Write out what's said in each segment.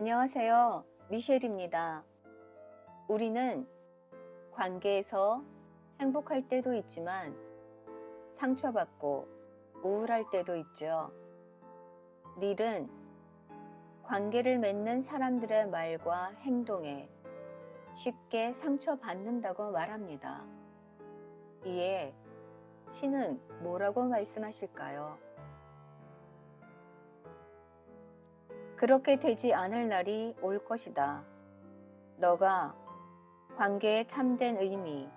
안녕하세요. 미셸입니다. 우리는 관계에서 행복할 때도 있지만 상처받고 우울할 때도 있죠. 닐은 관계를 맺는 사람들의 말과 행동에 쉽게 상처받는다고 말합니다. 이에 신은 뭐라고 말씀하실까요? 그렇게 되지 않을 날이 올 것이다. 너가 관계의 참된 의미,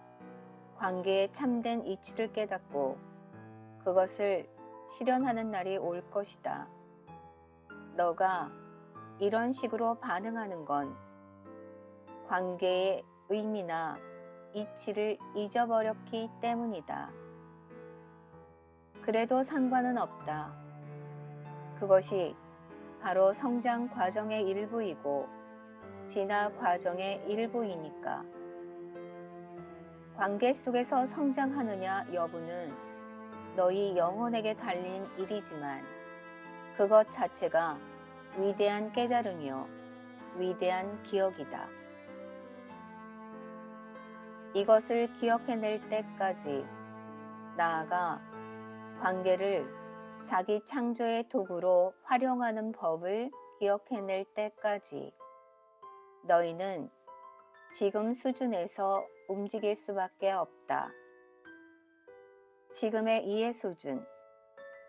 관계의 참된 이치를 깨닫고 그것을 실현하는 날이 올 것이다. 너가 이런 식으로 반응하는 건 관계의 의미나 이치를 잊어버렸기 때문이다. 그래도 상관은 없다. 그것이 바로 성장 과정의 일부이고 진화 과정의 일부이니까. 관계 속에서 성장하느냐 여부는 너희 영혼에게 달린 일이지만 그것 자체가 위대한 깨달음이요, 위대한 기억이다. 이것을 기억해낼 때까지, 나아가 관계를 자기 창조의 도구로 활용하는 법을 기억해낼 때까지 너희는 지금 수준에서 움직일 수밖에 없다. 지금의 이해 수준,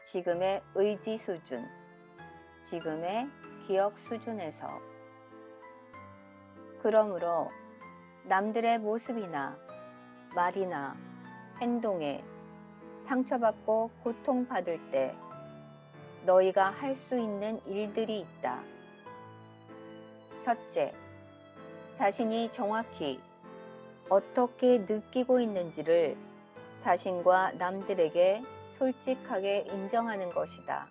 지금의 의지 수준, 지금의 기억 수준에서. 그러므로 남들의 모습이나 말이나 행동에 상처받고 고통받을 때 너희가 할 수 있는 일들이 있다. 첫째, 자신이 정확히 어떻게 느끼고 있는지를 자신과 남들에게 솔직하게 인정하는 것이다.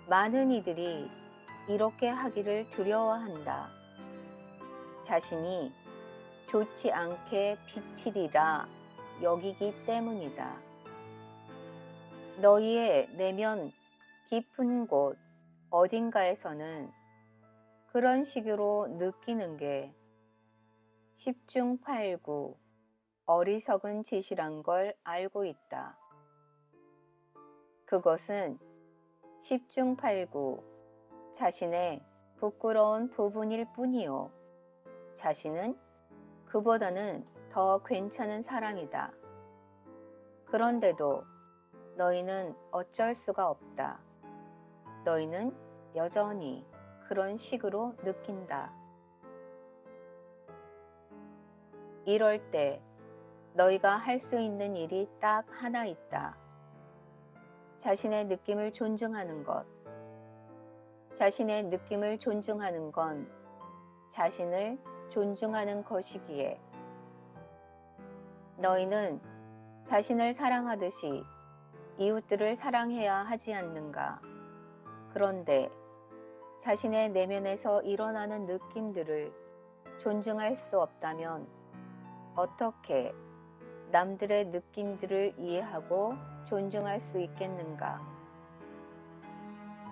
많은 이들이 이렇게 하기를 두려워한다. 자신이 좋지 않게 비치리라 여기기 때문이다. 너희의 내면 깊은 곳 어딘가에서는 그런 식으로 느끼는 게 십중팔구 어리석은 짓이란 걸 알고 있다. 그것은 십중팔구 자신의 부끄러운 부분일 뿐이요. 자신은 그보다는 더 괜찮은 사람이다. 그런데도 너희는 어쩔 수가 없다. 너희는 여전히 그런 식으로 느낀다. 이럴 때 너희가 할 수 있는 일이 딱 하나 있다. 자신의 느낌을 존중하는 것. 자신의 느낌을 존중하는 건 자신을 존중하는 것이기에 너희는 자신을 사랑하듯이 이웃들을 사랑해야 하지 않는가? 그런데 자신의 내면에서 일어나는 느낌들을 존중할 수 없다면 어떻게 남들의 느낌들을 이해하고 존중할 수 있겠는가?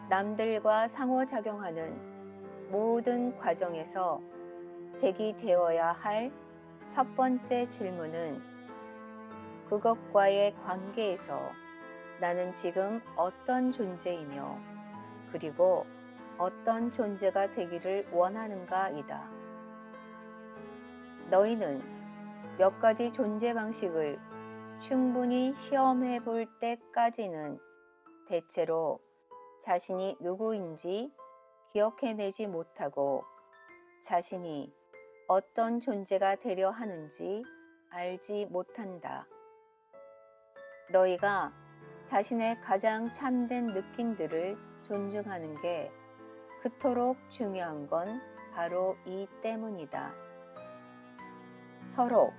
남들과 상호작용하는 모든 과정에서 제기되어야 할 첫 번째 질문은 그것과의 관계에서 나는 지금 어떤 존재이며 그리고 어떤 존재가 되기를 원하는가이다. 너희는 몇 가지 존재 방식을 충분히 시험해 볼 때까지는 대체로 자신이 누구인지 기억해내지 못하고 자신이 어떤 존재가 되려 하는지 알지 못한다. 너희가 자신의 가장 참된 느낌들을 존중하는 게 그토록 중요한 건 바로 이 때문이다. 서로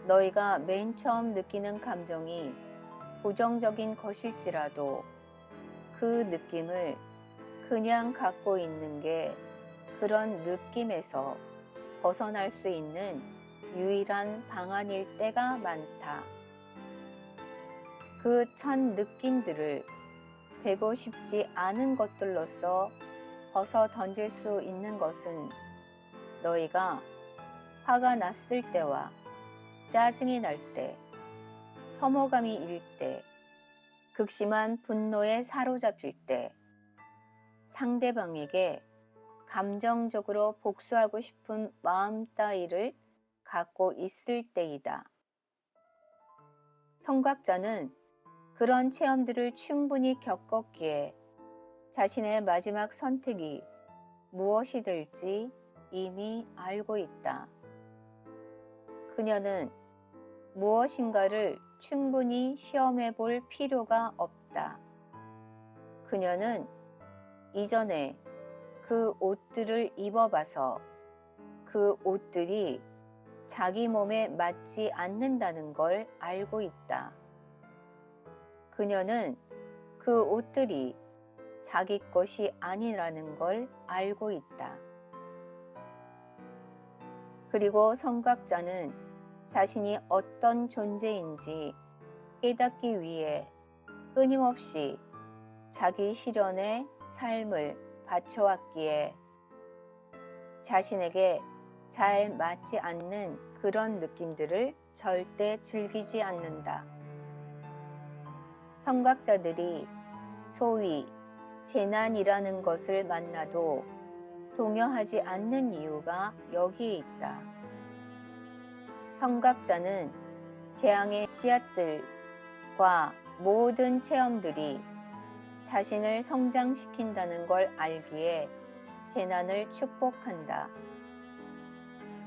너희가 맨 처음 느끼는 감정이 부정적인 것일지라도 그 느낌을 그냥 갖고 있는 게 그런 느낌에서 벗어날 수 있는 유일한 방안일 때가 많다. 그 첫 느낌들을 되고 싶지 않은 것들로서 벗어 던질 수 있는 것은 너희가 화가 났을 때와 짜증이 날 때, 혐오감이 일 때, 극심한 분노에 사로잡힐 때, 상대방에게 감정적으로 복수하고 싶은 마음 따위를 갖고 있을 때이다. 성각자는 그런 체험들을 충분히 겪었기에 자신의 마지막 선택이 무엇이 될지 이미 알고 있다. 그녀는 무엇인가를 충분히 시험해 볼 필요가 없다. 그녀는 이전에 그 옷들을 입어봐서 그 옷들이 자기 몸에 맞지 않는다는 걸 알고 있다. 그녀는 그 옷들이 자기 것이 아니라는 걸 알고 있다. 그리고 성각자는 자신이 어떤 존재인지 깨닫기 위해 끊임없이 자기 실현의 삶을 바쳐왔기에 자신에게 잘 맞지 않는 그런 느낌들을 절대 즐기지 않는다. 성각자들이 소위 재난이라는 것을 만나도 동요하지 않는 이유가 여기에 있다. 성각자는 재앙의 씨앗들과 모든 체험들이 자신을 성장시킨다는 걸 알기에 재난을 축복한다.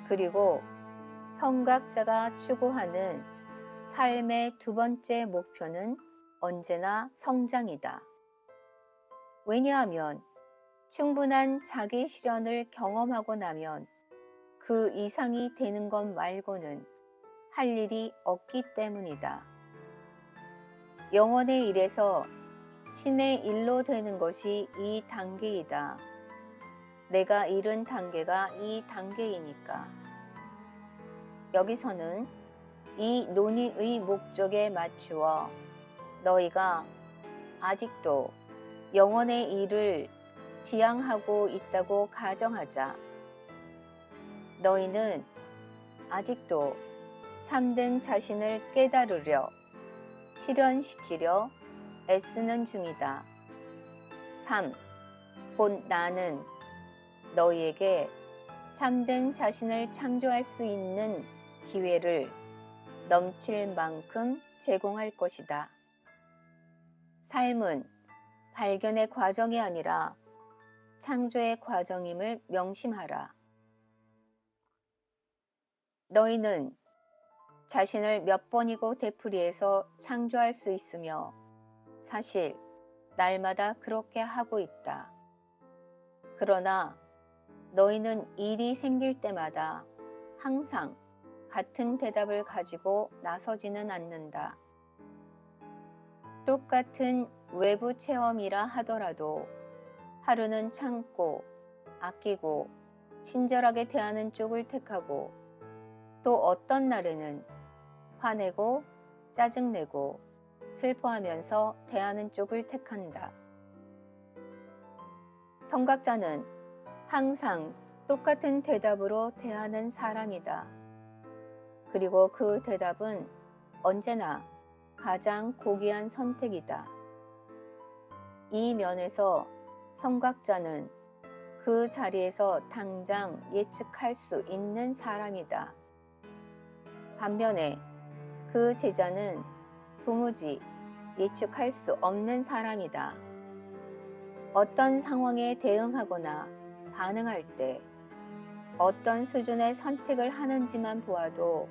그리고 성각자가 추구하는 삶의 두 번째 목표는 언제나 성장이다. 왜냐하면 충분한 자기 실현을 경험하고 나면 그 이상이 되는 것 말고는 할 일이 없기 때문이다. 영혼의 일에서 신의 일로 되는 것이 이 단계이다. 내가 이른 단계가 이 단계이니까. 여기서는 이 논의의 목적에 맞추어 너희가 아직도 영혼의 일을 지향하고 있다고 가정하자. 너희는 아직도 참된 자신을 깨달으려, 실현시키려 애쓰는 중이다. 3. 곧 나는 너희에게 참된 자신을 창조할 수 있는 기회를 넘칠 만큼 제공할 것이다. 삶은 발견의 과정이 아니라 창조의 과정임을 명심하라. 너희는 자신을 몇 번이고 되풀이해서 창조할 수 있으며 사실 날마다 그렇게 하고 있다. 그러나 너희는 일이 생길 때마다 항상 같은 대답을 가지고 나서지는 않는다. 똑같은 외부 체험이라 하더라도 하루는 참고 아끼고 친절하게 대하는 쪽을 택하고 또 어떤 날에는 화내고 짜증내고 슬퍼하면서 대하는 쪽을 택한다. 성각자는 항상 똑같은 대답으로 대하는 사람이다. 그리고 그 대답은 언제나 가장 고귀한 선택이다. 이 면에서 성각자는 그 자리에서 당장 예측할 수 있는 사람이다. 반면에 그 제자는 도무지 예측할 수 없는 사람이다. 어떤 상황에 대응하거나 반응할 때 어떤 수준의 선택을 하는지만 보아도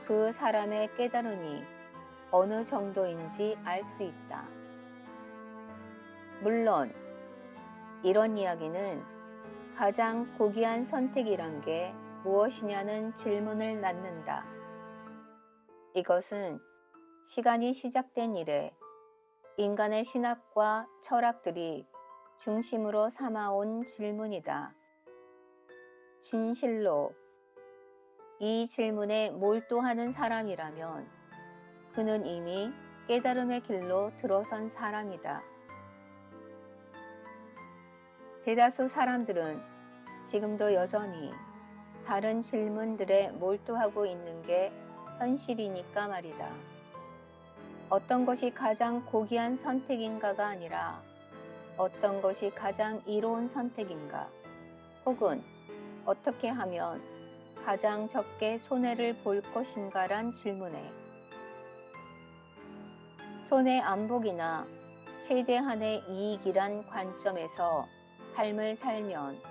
그 사람의 깨달음이 어느 정도인지 알 수 있다. 물론 이런 이야기는 가장 고귀한 선택이란 게 무엇이냐는 질문을 낳는다. 이것은 시간이 시작된 이래 인간의 신학과 철학들이 중심으로 삼아온 질문이다. 진실로 이 질문에 몰두하는 사람이라면 그는 이미 깨달음의 길로 들어선 사람이다. 대다수 사람들은 지금도 여전히 다른 질문들에 몰두하고 있는 게 현실이니까 말이다. 어떤 것이 가장 고귀한 선택인가가 아니라 어떤 것이 가장 이로운 선택인가, 혹은 어떻게 하면 가장 적게 손해를 볼 것인가란 질문에 손해 안 보기나 최대한의 이익이란 관점에서 삶을 살면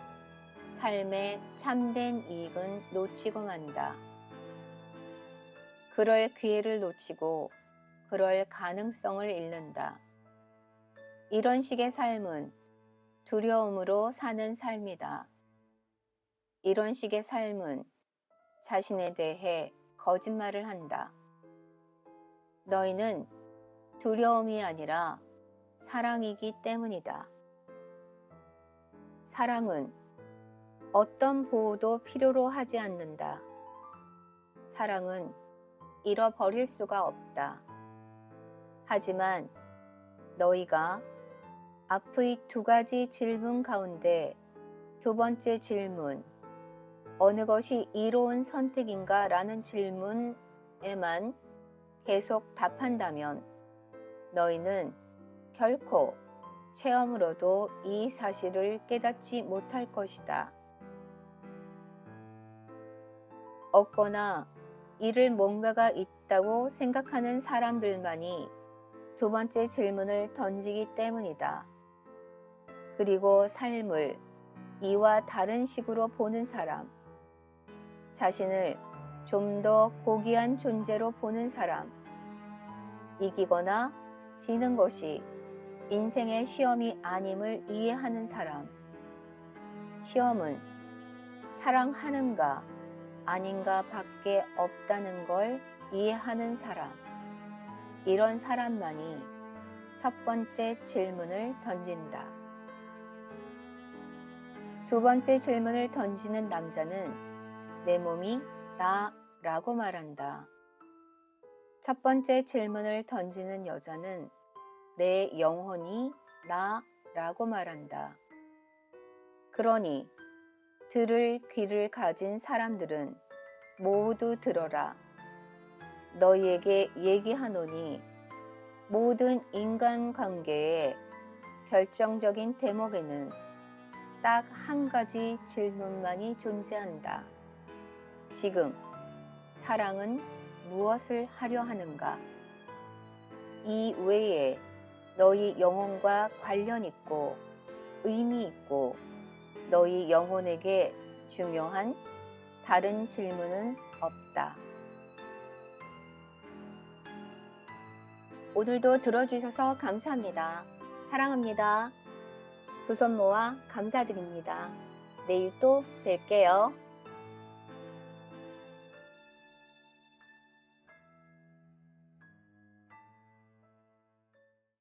삶의 참된 이익은 놓치고 만다. 그럴 기회를 놓치고 그럴 가능성을 잃는다. 이런 식의 삶은 두려움으로 사는 삶이다. 이런 식의 삶은 자신에 대해 거짓말을 한다. 너희는 두려움이 아니라 사랑이기 때문이다. 사랑은 어떤 보호도 필요로 하지 않는다. 사랑은 잃어버릴 수가 없다. 하지만 너희가 앞의 두 가지 질문 가운데 두 번째 질문, 어느 것이 이로운 선택인가 라는 질문에만 계속 답한다면 너희는 결코 체험으로도 이 사실을 깨닫지 못할 것이다. 얻거나 잃을 뭔가가 있다고 생각하는 사람들만이 두 번째 질문을 던지기 때문이다. 그리고 삶을 이와 다른 식으로 보는 사람, 자신을 좀 더 고귀한 존재로 보는 사람, 이기거나 지는 것이 인생의 시험이 아님을 이해하는 사람, 시험은 사랑하는가 아닌가 밖에 없다는 걸 이해하는 사람, 이런 사람만이 첫 번째 질문을 던진다. 두 번째 질문을 던지는 남자는 내 몸이 나라고 말한다. 첫 번째 질문을 던지는 여자는 내 영혼이 나라고 말한다. 그러니 들을 귀를 가진 사람들은 모두 들어라. 너희에게 얘기하노니 모든 인간관계의 결정적인 대목에는 딱 한 가지 질문만이 존재한다. 지금 사랑은 무엇을 하려 하는가? 이 외에 너희 영혼과 관련 있고 의미 있고 너희 영혼에게 중요한 다른 질문은 없다. 오늘도 들어주셔서 감사합니다. 사랑합니다. 두 손 모아 감사드립니다. 내일 또 뵐게요.